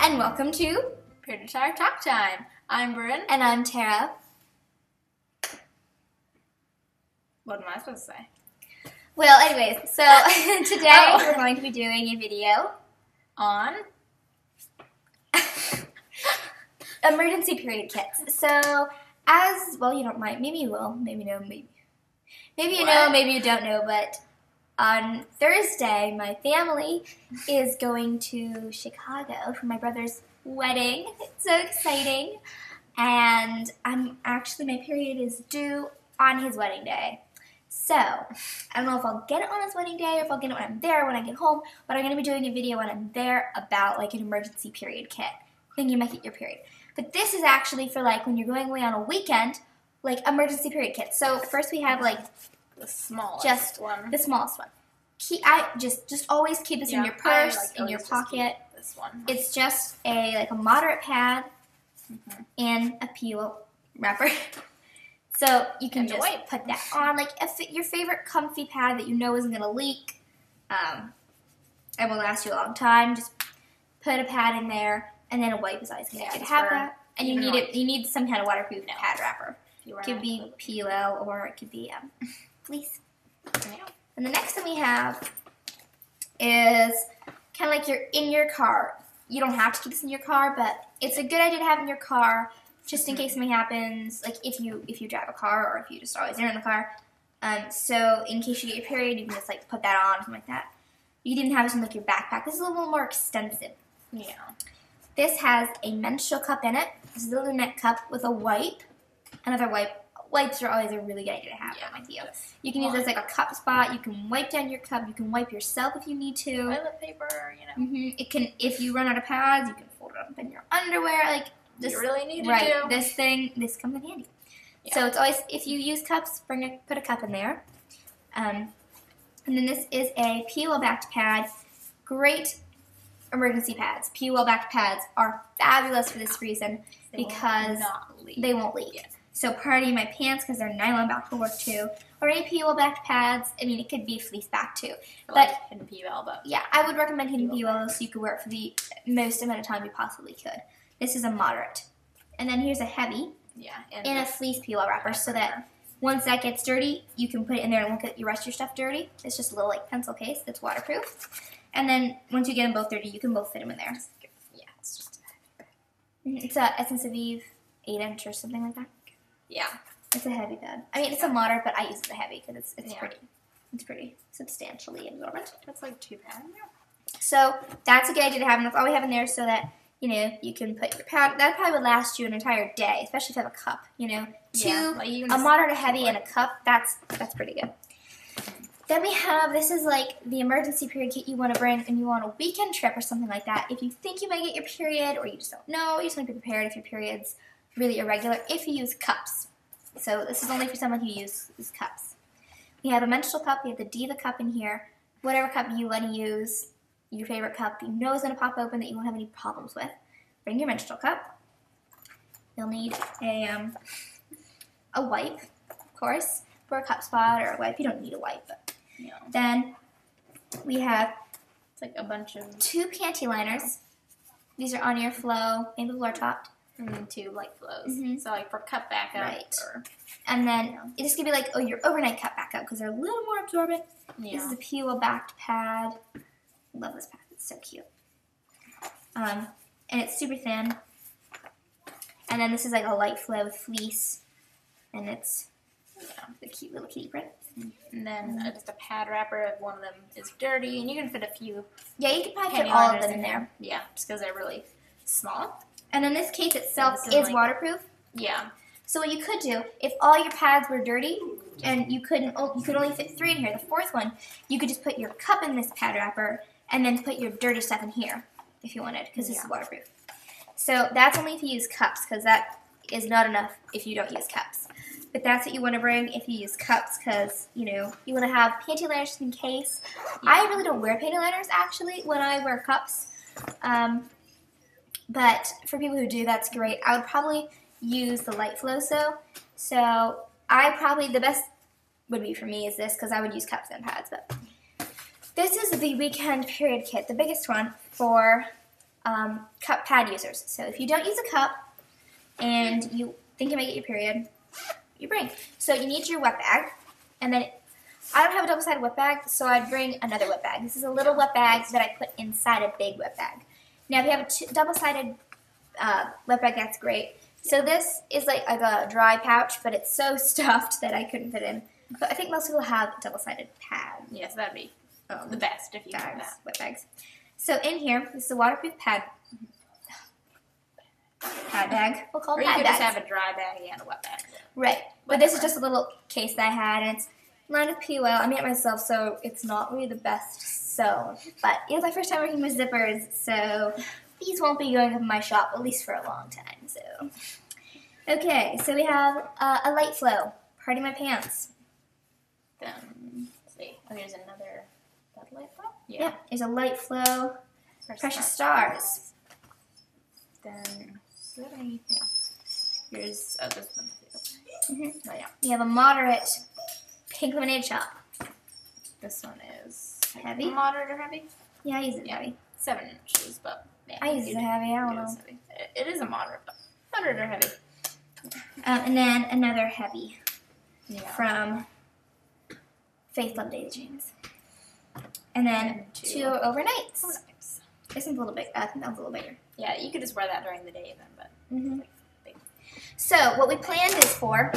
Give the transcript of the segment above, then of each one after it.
and welcome to Period Tire Talk Time. I'm Bryn. And I'm Tara. What am I supposed to say? Well, anyways, so today we're going to be doing a video On emergency period kits. So, as well, you don't mind. Maybe you will. Maybe no. Maybe you know. Maybe you don't know. But on Thursday, my family is going to Chicago for my brother's wedding. It's so exciting. And my period is due on his wedding day. So, I don't know if I'll get it on his wedding day or if I'll get it when I'm there, when I get home, but I'm going to be doing a video when I'm there about, like, an emergency period kit. Then you might get your period. But this is actually for, like, when you're going away on a weekend, like, emergency period kits. So, first we have, like, the smallest one. The smallest one. Just always keep this in your purse, in your pocket. This one. It's just a moderate pad and a peel wrapper. So you can just put that on, like your favorite comfy pad that you know isn't gonna leak, and will last you a long time. Just put a pad in there, and then a wipe is always good to have that. And you need some kind of waterproof pad wrapper. It could be PUL or it could be fleece. Yeah. And the next thing we have is kind of like you're in your car. You don't have to keep this in your car, but it's a good idea to have in your car. Just in case something happens, like if you drive a car or if you just always are in the car. So in case you get your period, you can just like put that on, something like that. You didn't have this in like your backpack. This is a little more extensive. Yeah. This has a menstrual cup in it. This is a Lunette cup with a wipe. Another wipe. Wipes are always a really good idea to have. Yeah, you can use this as like a cup spot. You can wipe down your cup. You can wipe yourself if you need to. Toilet paper, you know. It can, if you run out of pads, you can fold it up in your underwear. Like. This, you really need to do. This comes in handy. Yeah. So it's always, if you use cups, put a cup in there. And then this is a PUL-backed pad. Great emergency pads. PUL-backed pads are fabulous for this reason because they won't leak. Yeah. So party my pants because they're nylon-backed will work too. Or any PUL-backed pads. I mean, it could be fleece-backed too. But hidden PUL, but yeah, I would recommend hidden PUL so you could wear it for the most amount of time you possibly could. This is a moderate. And then here's a heavy in a fleece PUL wrapper so that once that gets dirty, you can put it in there and won't get your rest of your stuff dirty. It's just a little like pencil case that's waterproof. And then once you get them both dirty, you can both fit them in there. Yeah, it's just a heavy pad. It's a Essence of Eve 8-inch or something like that. Yeah. It's a heavy pad. I mean, it's a moderate, but I use the heavy because it's pretty. It's pretty substantially absorbent. That's like 2 pads. So that's a good idea to have. And that's all we have in there so that you can put your pad. That probably would last you an entire day, especially if you have a cup. A moderate, a heavy, and a cup. That's pretty good. Then we have, this is like the emergency period kit you want to bring and you want a weekend trip or something like that. If you think you might get your period or you just don't know, you just want to be prepared if your period's really irregular, if you use cups. So this is only for someone who uses cups. We have a menstrual cup. We have the Diva cup in here. Whatever cup you want to use. Your favorite cup that you know is going to pop open that you won't have any problems with. Bring your menstrual cup. You'll need a wipe, of course, for a cup spot or a wipe. You don't need a wipe, but then we have like a bunch of 2 panty liners. These are on your flow, maybe floor topped. And then 2 like flows. So like for cup backup. Right. And then this could be like your overnight cup backup because they're a little more absorbent. Yeah. This is a PUL-backed pad. Love this pad. It's so cute. And it's super thin. And then this is like a light flow with fleece. And it's the cute little kitty print. And then just a pad wrapper if one of them is dirty. And you can fit a few. Yeah, you can probably fit all of them in there. Yeah, just because they're really small. And then this case itself is waterproof. Yeah. So what you could do, if all your pads were dirty and you could only fit 3 in here, the 4th one, you could just put your cup in this pad wrapper and then put your dirty stuff in here if you wanted, because this is waterproof. So that's only if you use cups, because that is not enough if you don't use cups. But that's what you want to bring if you use cups, because, you want to have panty liners just in case. Yeah. I really don't wear panty liners, actually, when I wear cups. But for people who do, that's great. I would probably use the Light Flow So the best would be for me is this, because I would use cups and pads, but this is the weekend period kit, the biggest one for cup pad users. So if you don't use a cup and you think you might get your period, you bring. So you need your wet bag, and then I don't have a double-sided wet bag, so I'd bring another wet bag. This is a little wet bag that I put inside a big wet bag. Now if you have a double-sided wet bag, that's great. So this is like a dry pouch, but it's so stuffed that I couldn't fit in. But I think most people have a double-sided pad. Yes, that'd be the best if you have that. Wet bags. So in here, this is a waterproof pad bag. We'll call it or pad you could bags. just have a dry bag and a wet bag. Right. But this is just a little case that I had, and it's lined with PUL. I made it myself, so it's not really the best sewn. But it was my first time working with zippers, so these won't be going up in my shop, at least for a long time. So, okay, so we have a light flow. Party my pants. Then, let's see. Oh, here's another light flow? Yeah, there's a light flow. Precious stars. Then, here's this one. Oh, yeah. We have a moderate pink lemonade shop. This one is heavy. Moderate or heavy? Yeah, I use it heavy. 7 inches, but yeah, I use it heavy. I don't know. It is a moderate, but moderate or heavy. And then another heavy from Faith Love Daisy Chains. And then two overnights. This one's a little big. I think that one's a little bigger. Yeah, you could just wear that during the day then, but So what we planned is for,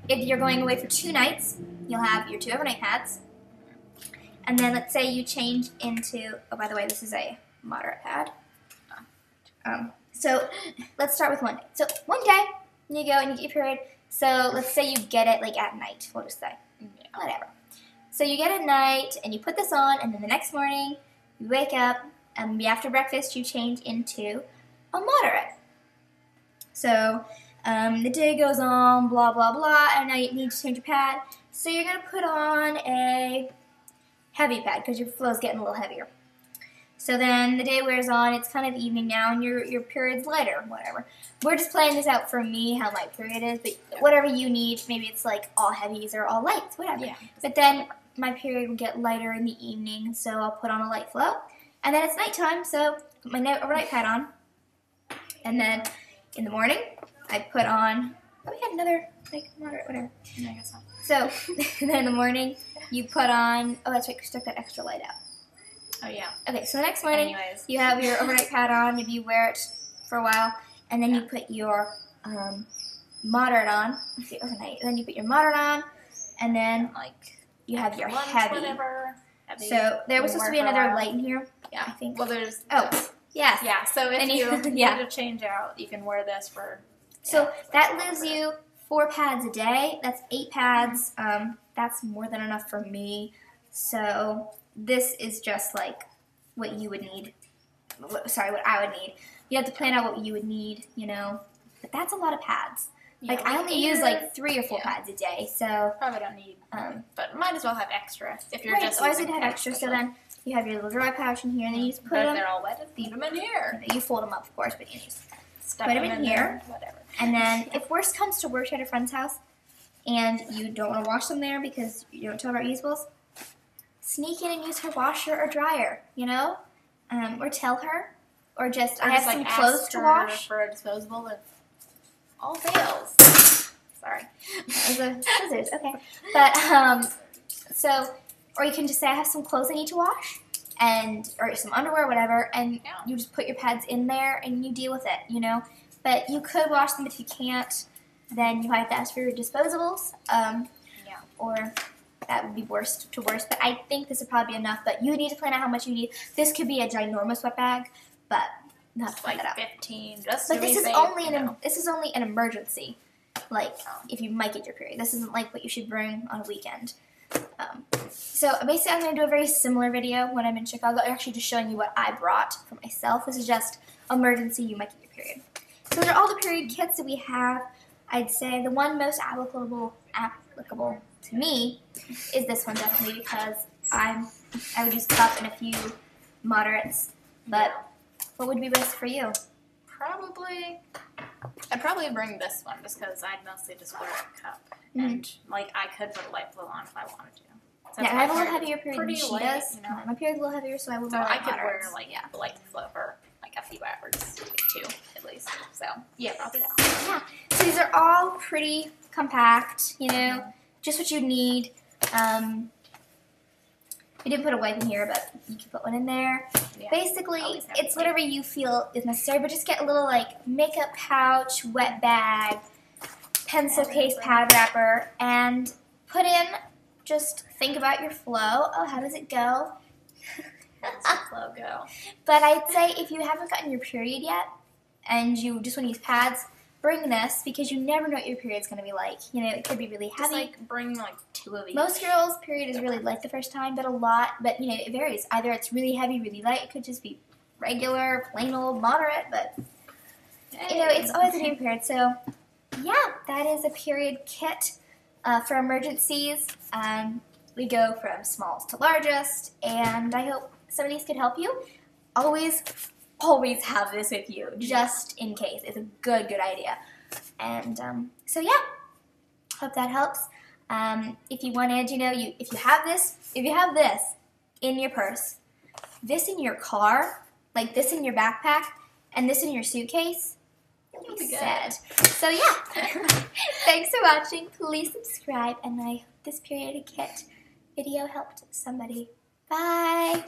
if you're going away for 2 nights, you'll have your 2 overnight pads. And then let's say you change into, oh, by the way, this is a moderate pad. So let's start with one day. So one day, you go and you get your period. So let's say you get it like at night, we'll just say. Whatever. So you get it at night and you put this on, and then the next morning you wake up and after breakfast you change into a moderate. So the day goes on, blah, blah, blah, and now you need to change your pad. So you're going to put on a heavy pad because your flow's getting a little heavier. So then the day wears on, it's kind of evening now, and your period's lighter, whatever. We're just playing this out for me, how my period is, but whatever you need, maybe it's like all heavies or all lights, whatever. Yeah. But then my period will get lighter in the evening, so I'll put on a light flow. And then it's nighttime, so put my overnight pad on. And then in the morning, I put on, oh, we had another, like, moderate, whatever. No, I guess not. So, then in the morning, you put on, oh, that's right, you stuck that extra light out. Oh, yeah. Okay, so the next morning, you have your overnight pad on, maybe you wear it for a while, and then you put your moderate on, the overnight, and then you put your moderate on, and then, like, you have your heavy. So, there was supposed to be another light in here. Yeah. I think. Well, there's. Oh, yes. Yeah, so if you need to change out, you can wear this for. So, that leaves you 4 pads a day. That's 8 pads. That's more than enough for me. So, this is just like what you would need. Sorry, what I would need. You have to plan out what you would need, you know. But that's a lot of pads. Yeah, like, I only use like 3 or 4 pads a day, so. Probably don't need. But might as well have extra if you're just. Always would have extra. So then you have your little dry pouch in here, and then you just put them. If they're all wet, just leave them in here. You fold them up, of course, but you just put them in here. Whatever. And then, if worst comes to worst, you're at a friend's house, and you don't want to wash them there because you don't tell about usables, sneak in and use her washer or dryer, you know? Or tell her. Or just, I have some clothes to wash. For a disposable if all fails. Sorry. The scissors, okay. But, so, or you can just say, I have some clothes I need to wash, or some underwear, whatever, and you just put your pads in there and you deal with it, you know? But you could wash them. If you can't, then you might have to ask for your disposables. Or that would be worst to worst. But I think this would probably be enough. But you need to plan out how much you need. This could be a ginormous wet bag, but you have to plan that out. 15. Just but this is only an emergency. Like if you might get your period. This isn't like what you should bring on a weekend. So basically, I'm going to do a very similar video when I'm in Chicago. I'm actually just showing you what I brought for myself. This is just emergency. You might get your period. So those are all the period kits that we have. I'd say the one most applicable to me is this one definitely because I would use cup and a few moderates. But what would be best for you? I'd probably bring this one just because I'd mostly just wear a cup. And like I could put a light flow on if I wanted to. So yeah, I have a little heavier period than she light, does. You know? My period's a little heavier, so I would wear I could wear like a light flow for like a few hours, 2 at least. So yeah, probably that. Yeah. So these are all pretty compact. You know, just what you need. We didn't put a wipe in here, but you can put one in there. Yeah, basically, it's whatever you feel is necessary, but just get a little like makeup pouch, wet bag, pencil case, pad wrapper, and put in, just think about your flow. Oh, how does it go? How does the flow go? But I'd say if you haven't gotten your period yet, and you just want to use pads, bring this, because you never know what your period's going to be like. You know, it could be really heavy. Just like bring like 2 of each. Most girls' period is really light the first time, but you know, it varies. Either it's really heavy, really light. It could just be regular, plain old, moderate, but you know, it's always a new period. So yeah, that is a period kit for emergencies. We go from smallest to largest, and I hope some of these could help you. Always have this with you, just in case. It's a good idea. And so yeah, hope that helps. If you wanted, you know, if you have this in your purse, this in your car, like this in your backpack, and this in your suitcase, you'll be set. So yeah, thanks for watching. Please subscribe, and I hope this period kit video helped somebody. Bye.